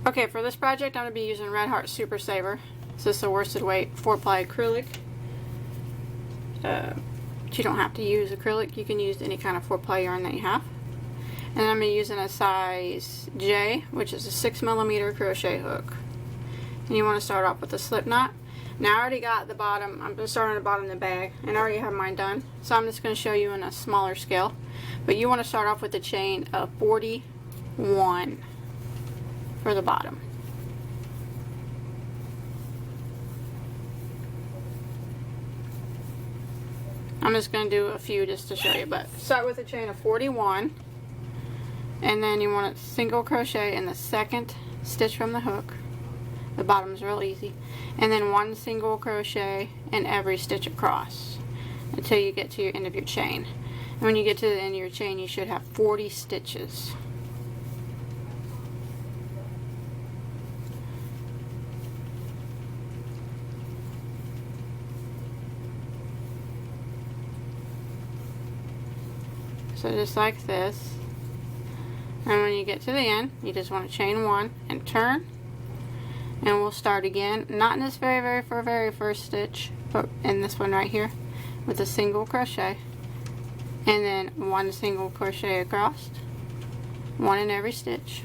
Okay, for this project I'm going to be using Red Heart Super Saver. This is a worsted weight 4-ply acrylic. You don't have to use acrylic, you can use any kind of 4-ply yarn that you have. And I'm going to be using a size J, which is a 6mm crochet hook. And you want to start off with a slip knot. Now I already got the bottom, I'm going to start on the bottom of the bag, and I already have mine done. So I'm just going to show you in a smaller scale. But you want to start off with a chain of 41 for the bottom. I'm just going to do a few just to show you, but start with a chain of 41, and then you want to single crochet in the second stitch from the hook. The bottom is real easy, and then 1 single crochet in every stitch across until you get to your end of your chain. And when you get to the end of your chain, you should have 40 stitches. So just like this, and when you get to the end, you just want to chain 1 and turn, and we'll start again, not in this very first stitch, but in this one right here, with a single crochet, and then 1 single crochet across, 1 in every stitch.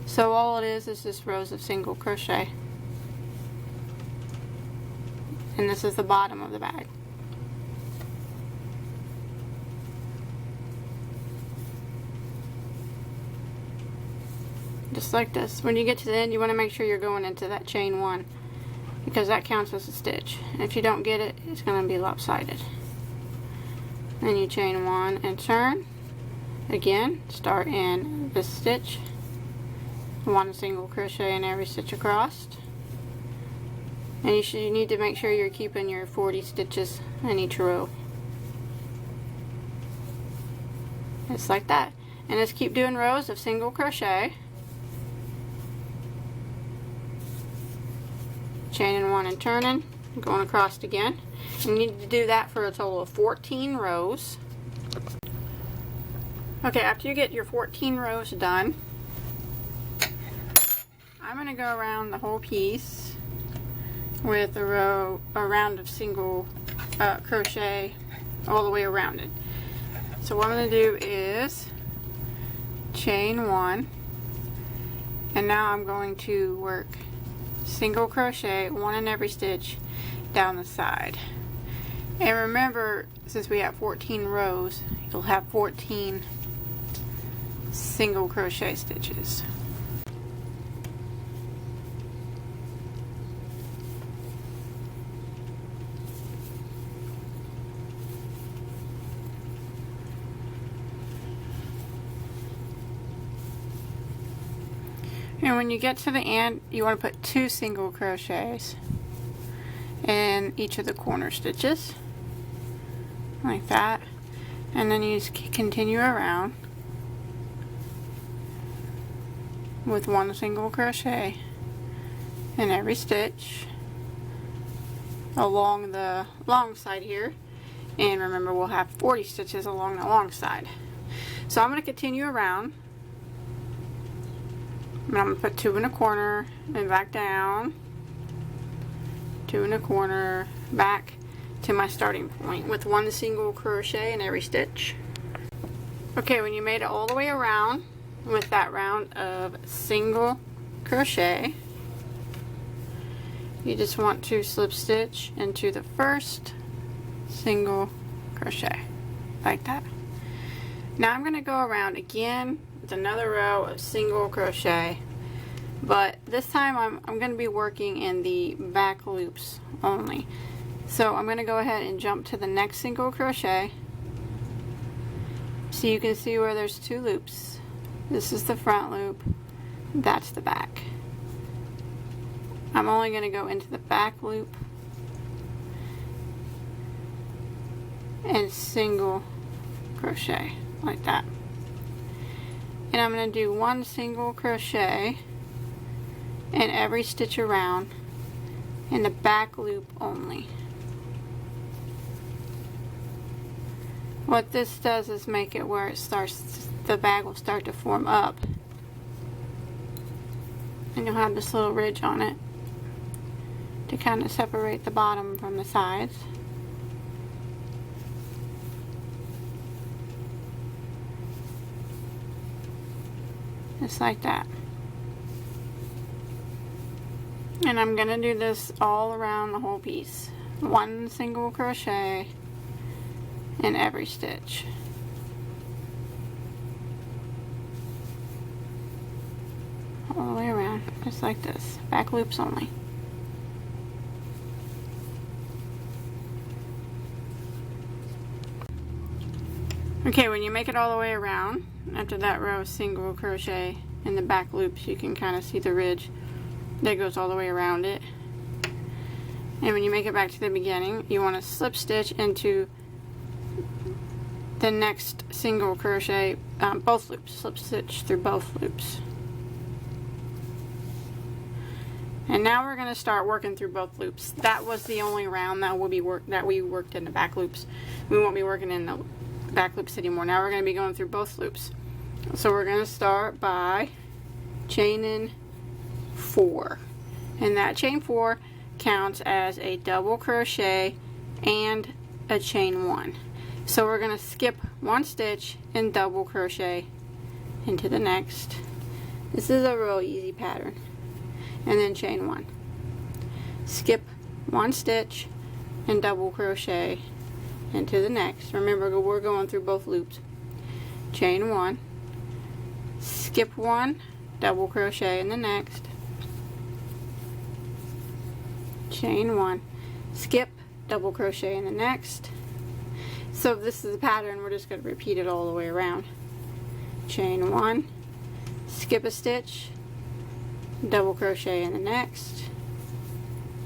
So all it is just rows of single crochet, and this is the bottom of the bag. Just like this. When you get to the end, you want to make sure you're going into that chain 1, because that counts as a stitch. And if you don't get it, it's going to be lopsided. Then you chain 1 and turn. Again, start in this stitch, 1 single crochet in every stitch across. And you need to make sure you're keeping your 40 stitches in each row. Just like that. And just keep doing rows of single crochet. Chaining 1 and turning, going across again. And you need to do that for a total of 14 rows. Okay, after you get your 14 rows done, I'm going to go around the whole piece with a round of single crochet all the way around it. So what I'm going to do is chain 1, and now I'm going to work single crochet 1 in every stitch down the side. And remember, since we have 14 rows, you'll have 14 single crochet stitches. And when you get to the end, you want to put 2 single crochets in each of the corner stitches, like that. And then you just continue around with 1 single crochet in every stitch along the long side here. And remember, we'll have 40 stitches along the long side. So I'm going to continue around. And I'm going to put 2 in a corner and back down, 2 in a corner, back to my starting point with 1 single crochet in every stitch. Okay, when you made it all the way around with that round of single crochet, you just want to slip stitch into the first single crochet, like that. Now I'm going to go around again with another row of single crochet, but this time I'm going to be working in the back loops only. So I'm going to go ahead and jump to the next single crochet, so you can see where there's 2 loops. This is the front loop, that's the back. I'm only going to go into the back loop and single crochet, like that. And I'm going to do 1 single crochet in every stitch around in the back loop only. What this does is make it where it starts, the bag will start to form up and you'll have this little ridge on it to kind of separate the bottom from the sides. Just like that. And I'm going to do this all around the whole piece. One single crochet in every stitch. All the way around, just like this. Back loops only. Okay, when you make it all the way around, after that row of single crochet in the back loops, you can kind of see the ridge that goes all the way around it. And when you make it back to the beginning, you want to slip stitch into the next single crochet, both loops. Slip stitch through both loops. And now we're going to start working through both loops. That was the only round that we worked in the back loops. We won't be working in the back loops anymore. Now we're going to be going through both loops. So we're going to start by chaining 4, and that chain 4 counts as a double crochet and a chain 1. So we're going to skip 1 stitch and double crochet into the next. This is a real easy pattern. And then chain 1. Skip 1 stitch and double crochet into the next. Remember, we're going through both loops. Chain 1, skip 1, double crochet in the next. Chain 1, skip, double crochet in the next. So if this is the pattern, we're just going to repeat it all the way around. Chain 1, skip a stitch, double crochet in the next.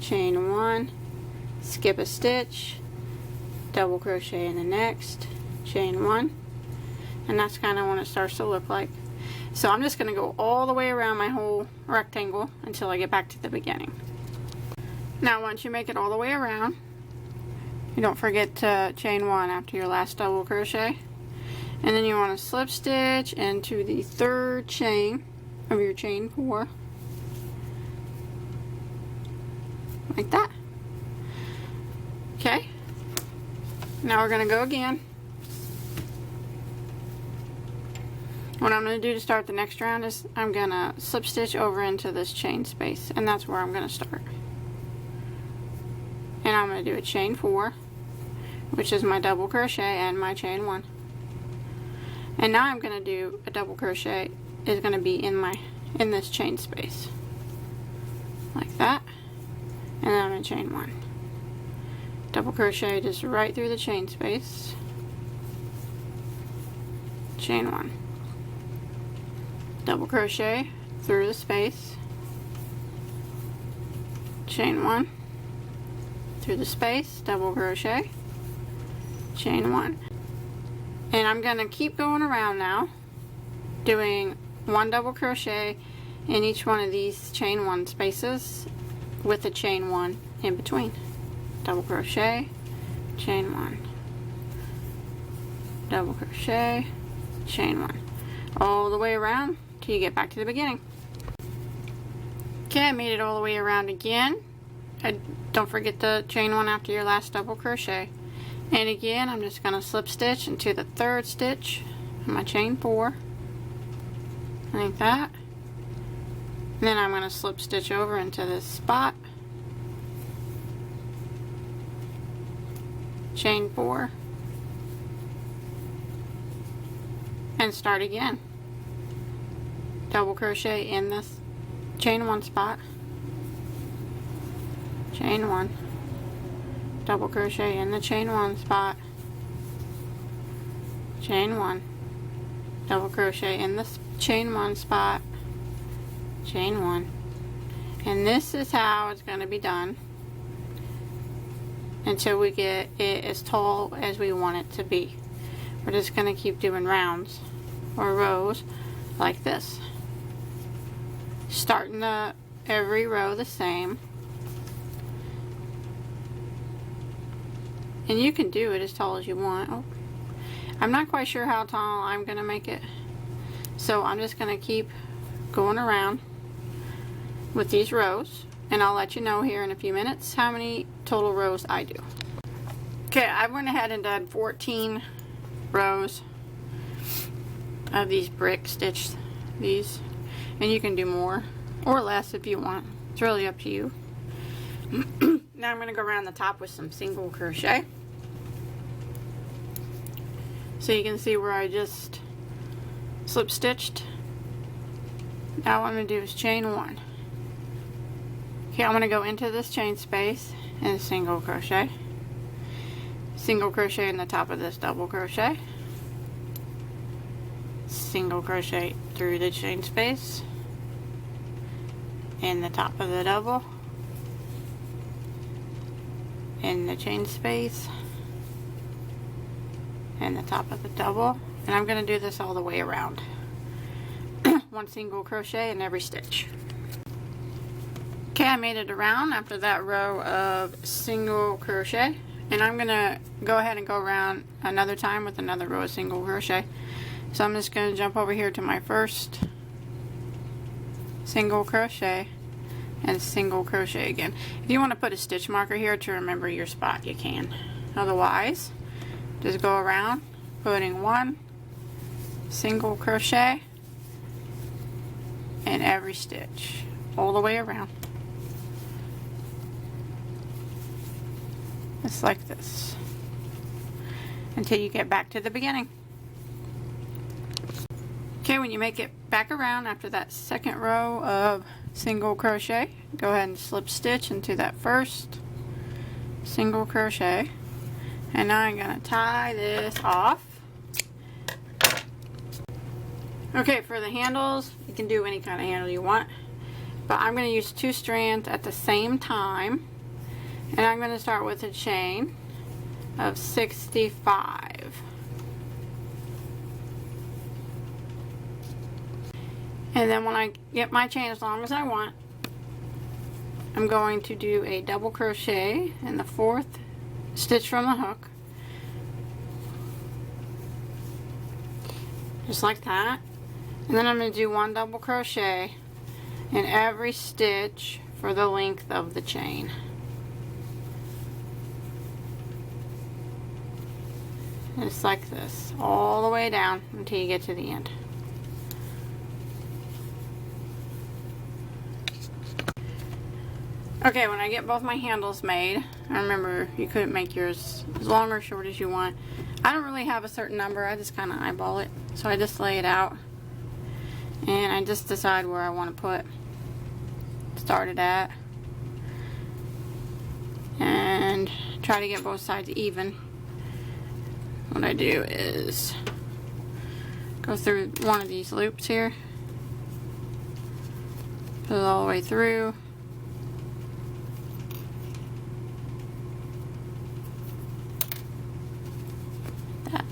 Chain 1, skip a stitch, double crochet in the next. Chain 1, and that's kind of when it starts to look like. So I'm just going to go all the way around my whole rectangle until I get back to the beginning. Now once you make it all the way around, you don't forget to chain 1 after your last double crochet, and then you want to slip stitch into the 3rd chain of your chain 4, like that. Okay, now we're going to go again. What I'm going to do to start the next round is I'm going to slip stitch over into this chain space, and that's where I'm going to start. And I'm going to do a chain 4, which is my double crochet and my chain 1. And now I'm going to do a double crochet is going to be in this chain space, like that. And then I'm going to chain 1. Double crochet just right through the chain space. Chain 1. Double crochet through the space. Chain 1. Through the space, double crochet. Chain 1. And I'm going to keep going around now, doing 1 double crochet in each one of these chain 1 spaces with a chain 1 in between. Double crochet, chain 1, double crochet, chain 1, all the way around till you get back to the beginning. Okay, I made it all the way around again. Don't forget to chain 1 after your last double crochet. And again, I'm just going to slip stitch into the 3rd stitch of my chain 4, like that. And then I'm going to slip stitch over into this spot, chain 4, and start again. Double crochet in this chain 1 spot, chain 1, double crochet in the chain 1 spot, chain 1, double crochet in the chain 1 spot, chain 1. And this is how it's going to be done until we get it as tall as we want it to be. We're just going to keep doing rounds or rows like this, starting every row the same. And you can do it as tall as you want. Oh, I'm not quite sure how tall I'm going to make it, so I'm just going to keep going around with these rows, and I'll let you know here in a few minutes how many total rows I do. Okay, I went ahead and done 14 rows of these brick stitched these, and you can do more or less if you want. It's really up to you. Now I'm going to go around the top with some single crochet, so you can see where I just slip stitched. Now what I'm going to do is chain one. Okay, I'm going to go into this chain space and single crochet in the top of this double crochet, single crochet through the chain space in the top of the double, in the chain space, in the top of the double, and I'm going to do this all the way around. One single crochet in every stitch. Okay, I made it around after that row of single crochet, and I'm going to go ahead and go around another time with another row of single crochet. So I'm just going to jump over here to my first single crochet and single crochet again. If you want to put a stitch marker here to remember your spot, you can. Otherwise, just go around putting one single crochet in every stitch all the way around. Just like this until you get back to the beginning. Okay, when you make it back around after that second row of single crochet, go ahead and slip stitch into that first single crochet, and now I'm going to tie this off. Okay, for the handles, you can do any kind of handle you want, but I'm going to use 2 strands at the same time, and I'm going to start with a chain of 65. And then when I get my chain as long as I want, I'm going to do a double crochet in the 4th stitch from the hook, just like that. And then I'm going to do 1 double crochet in every stitch for the length of the chain. Just like this, all the way down until you get to the end. Okay, when I get both my handles made, I remember you couldn't make yours as long or short as you want. I don't really have a certain number, I just kind of eyeball it. So I just lay it out, and I just decide where I want to start it at, and try to get both sides even. What I do is go through one of these loops here, put it all the way through, that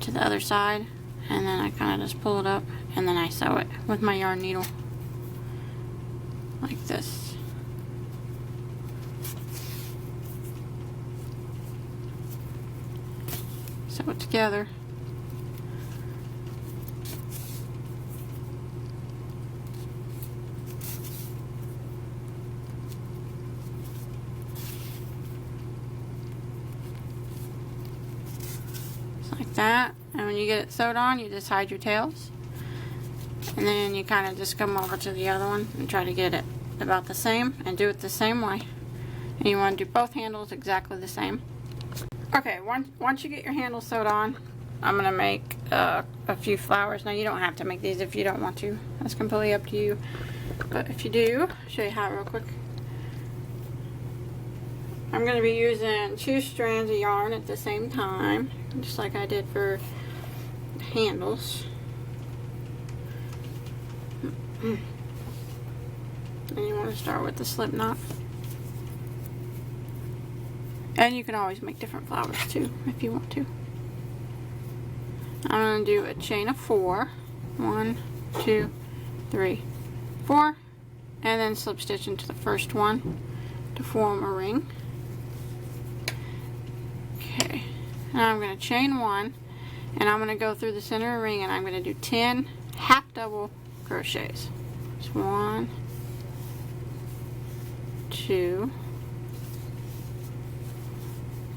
to the other side, and then I kind of just pull it up, and then I sew it with my yarn needle like this. Sew it together. Just like that. And when you get it sewed on, you just hide your tails, and then you kind of just come over to the other one and try to get it about the same, and do it the same way. And you want to do both handles exactly the same. Okay, once you get your handle sewed on, I'm going to make a few flowers. Now you don't have to make these if you don't want to. That's completely up to you. But if you do, I'll show you how real quick. I'm going to be using 2 strands of yarn at the same time, just like I did for the handles. And you want to start with the slip knot. And you can always make different flowers too, if you want to. I'm going to do a chain of 4. 1, 2, 3, 4. And then slip stitch into the first one to form a ring. Okay. Now I'm going to chain 1. And I'm going to go through the center of the ring, and I'm going to do 10 half double crochets. Just 1, 2,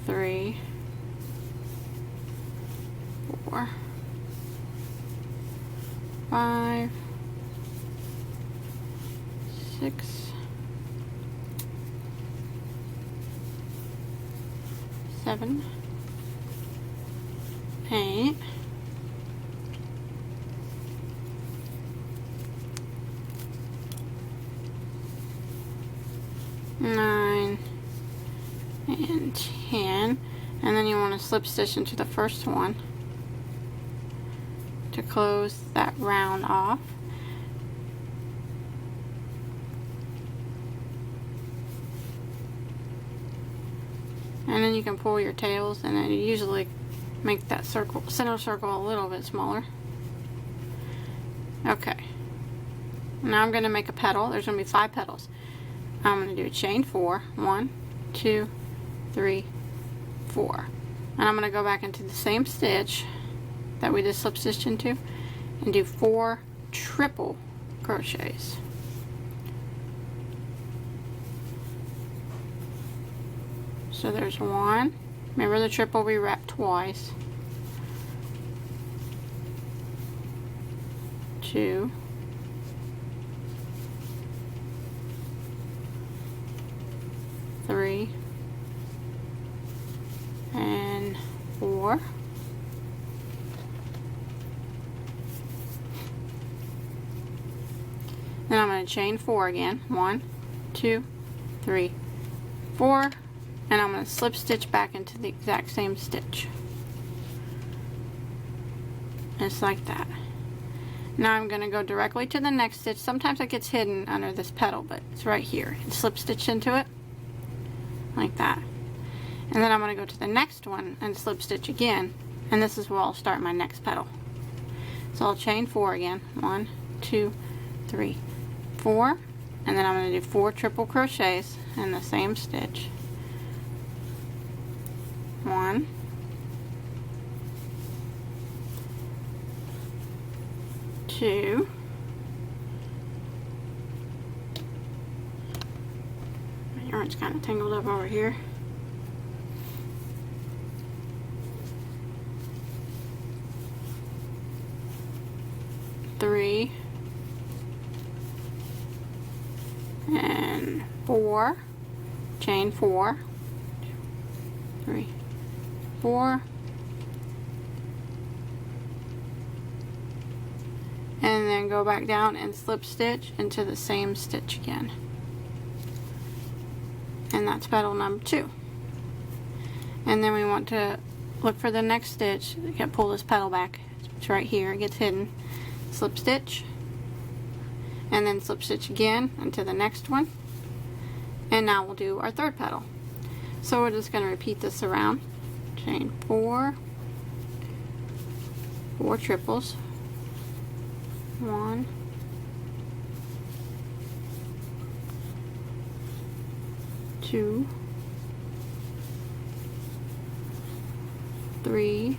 3, 4, 5, 6, 7, 8, 9, and 10, and then you want to slip stitch into the first one to close that round off. And then you can pull your tails, and then you usually make that circle, center circle, a little bit smaller. Okay. Now I'm going to make a petal. There's going to be 5 petals. I'm going to do a chain 4. 1, 2, 3, 4. And I'm going to go back into the same stitch that we just slip stitched into and do 4 triple crochets. So there's 1. Remember, the triple we wrap twice. 2. 3. And 4. Then I'm going to chain 4 again. 1, 2, 3, 4. And I'm going to slip stitch back into the exact same stitch. Just like that. Now I'm going to go directly to the next stitch. Sometimes it gets hidden under this petal, but it's right here. And slip stitch into it. Like that. And then I'm going to go to the next one and slip stitch again. And this is where I'll start my next petal. So I'll chain 4 again. 1, 2, 3, 4. And then I'm going to do 4 triple crochets in the same stitch. 1, 2, my yarn's kind of tangled up over here. 3 and 4, chain 4, 3, 4, and then go back down and slip stitch into the same stitch again. And that's petal number 2. And then we want to look for the next stitch. You can pull this petal back. It's right here. It gets hidden. Slip stitch, and then slip stitch again into the next one. And now we'll do our third petal. So we're just going to repeat this around. Chain 4, 4 triples, 1, 2, 3,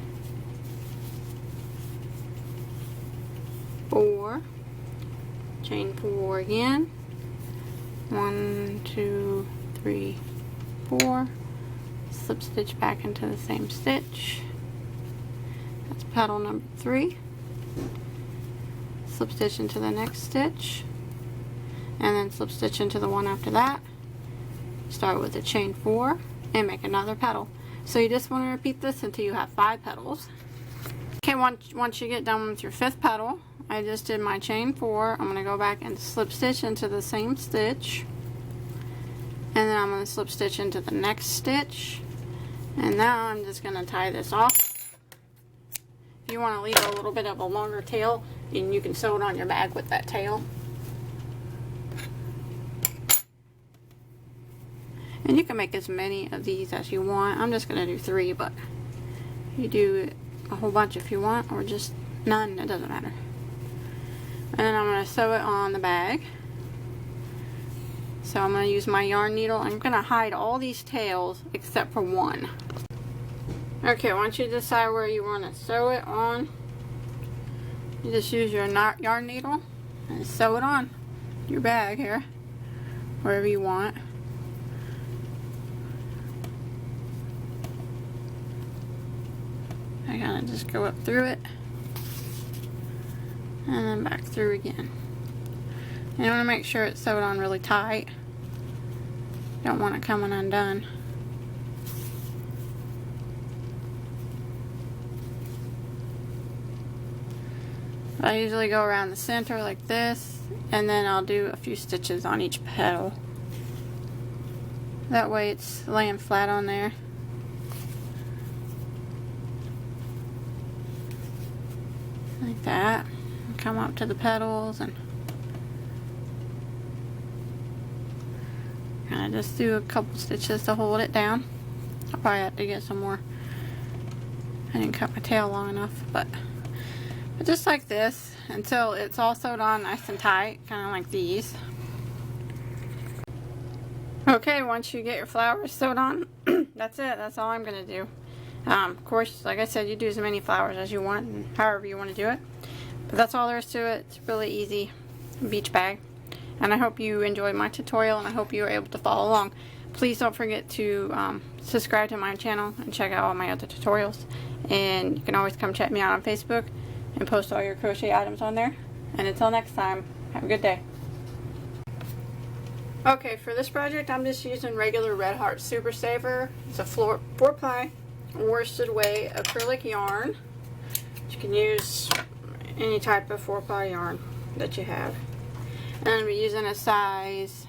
4, chain 4 again, 1, 2, 3, 4, slip stitch back into the same stitch. That's petal number 3. Slip stitch into the next stitch, and then slip stitch into the one after that. Start with a chain 4 and make another petal. So you just want to repeat this until you have 5 petals. Okay, once you get done with your 5th petal, I just did my chain 4. I'm going to go back and slip stitch into the same stitch, and then I'm going to slip stitch into the next stitch. And now I'm just going to tie this off. If you want to leave a little bit of a longer tail, and you can sew it on your bag with that tail. And you can make as many of these as you want. I'm just going to do 3, but you do a whole bunch if you want, or just none, it doesn't matter. And then I'm going to sew it on the bag. So I'm going to use my yarn needle. I'm going to hide all these tails except for one. Okay, once you decide where you want to sew it on, you just use your yarn needle and sew it on. your bag here, wherever you want. I kind of just go up through it and then back through again. And you want to make sure it's sewed on really tight. Don't want it coming undone. I usually go around the center like this, and then I'll do a few stitches on each petal. That way it's laying flat on there. Like that. Come up to the petals and kind of just do a couple stitches to hold it down. I'll probably have to get some more. I didn't cut my tail long enough, but just like this until it's all sewed on nice and tight, kind of like these. Okay, once you get your flowers sewed on, that's it. That's all I'm going to do. Of course, like I said, you do as many flowers as you want and however you want to do it. But that's all there is to it. It's really easy beach bag. And I hope you enjoyed my tutorial, and I hope you were able to follow along. Please don't forget to subscribe to my channel and check out all my other tutorials. And you can always come check me out on Facebook and post all your crochet items on there. And until next time, have a good day. Okay, for this project I'm just using regular Red Heart Super Saver. It's a 4-ply worsted weight acrylic yarn. You can use any type of 4-ply yarn that you have. And I'm going to be using a size